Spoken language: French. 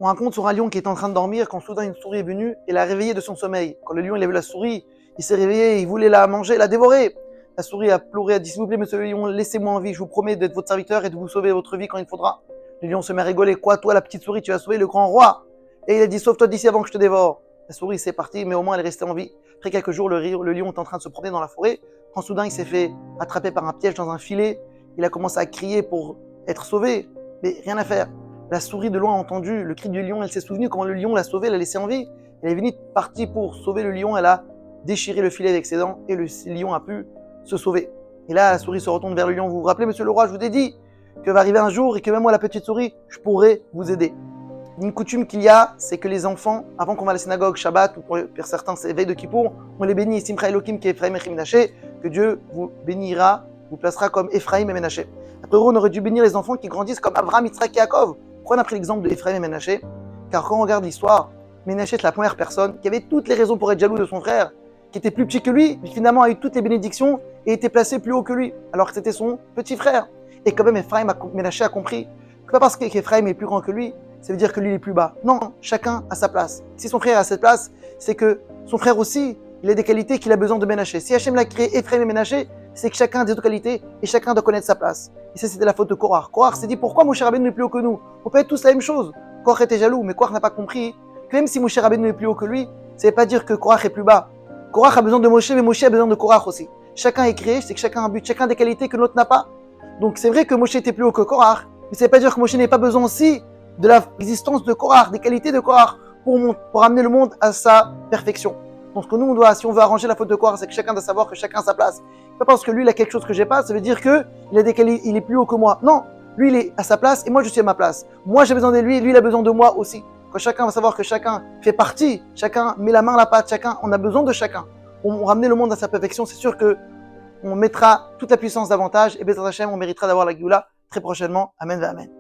On raconte sur un lion qui était en train de dormir quand soudain une souris est venue et l'a réveillé de son sommeil. Quand le lion il a vu la souris, il s'est réveillé, il voulait la manger, la dévorer. La souris a pleuré, a dit s'il vous plaît monsieur le lion, laissez-moi en vie, je vous promets d'être votre serviteur et de vous sauver votre vie quand il faudra. Le lion se met à rigoler, quoi toi la petite souris, tu vas sauver le grand roi. Et il a dit sauve-toi d'ici avant que je te dévore. La souris s'est partie mais au moins elle est restée en vie. Après quelques jours, le lion est en train de se promener dans la forêt quand soudain il s'est fait attraper par un piège dans un filet. Il a commencé à crier pour être sauvé, mais rien à faire. La souris de loin a entendu le cri du lion, elle s'est souvenue quand le lion l'a sauvé, l'a laissé en vie. Elle est venue partie pour sauver le lion, elle a déchiré le filet avec ses dents et le lion a pu se sauver. Et là, la souris se retourne vers le lion. Vous vous rappelez, monsieur le roi, je vous ai dit que va arriver un jour et que même moi, la petite souris, je pourrais vous aider. Une coutume qu'il y a, c'est que les enfants, avant qu'on va à la synagogue, Shabbat, ou pour certains, c'est veille de Kippour, on les bénit, Simcha Elohim, qui est Ephraim et Menaché, que Dieu vous bénira, vous placera comme Ephraim et Menaché. Après, on aurait dû bénir les enfants qui grandissent comme Abraham, Yitzhak et Yaakov. Pourquoi on a pris l'exemple de Ephraim et Menaché? Car quand on regarde l'histoire, Menaché est la première personne qui avait toutes les raisons pour être jaloux de son frère, qui était plus petit que lui, mais finalement a eu toutes les bénédictions et était placé plus haut que lui, alors que c'était son petit frère. Et quand même, Menaché a compris que pas parce qu'Ephraim est plus grand que lui, ça veut dire que lui il est plus bas. Non, chacun a sa place. Si son frère a cette place, c'est que son frère aussi, il a des qualités qu'il a besoin de Menaché. Si Hachem l'a créé Ephraim et Menaché, c'est que chacun a des autres qualités et chacun doit connaître sa place. Et ça, c'était la faute de Korach. Korach s'est dit pourquoi Moshe Rabbeinu est plus haut que nous? On peut être tous la même chose. Korach était jaloux, mais Korach n'a pas compris que même si Moshe Rabbeinu est plus haut que lui, ça ne veut pas dire que Korach est plus bas. Korach a besoin de Moshe, mais Moshe a besoin de Korach aussi. Chacun est créé, c'est que chacun a un but, chacun a des qualités que l'autre n'a pas. Donc c'est vrai que Moshe était plus haut que Korach, mais ça ne veut pas dire que Moshe n'ait pas besoin aussi de l'existence de Korach, des qualités de Korach pour amener le monde à sa perfection. Donc ce que nous on doit, si on veut arranger la faute de Korach, c'est que chacun doit savoir que chacun a sa place. Pas parce que lui il a quelque chose que j'ai pas, ça veut dire que il est plus haut que moi. Non, lui il est à sa place et moi je suis à ma place. Moi j'ai besoin de lui, lui il a besoin de moi aussi. Quand chacun va savoir que chacun fait partie, chacun met la main à la pâte, chacun, on a besoin de chacun. On ramener le monde à sa perfection, c'est sûr que on mettra toute la puissance davantage et Bezrat Hashem, on méritera d'avoir la Géoula très prochainement. Amen, amen.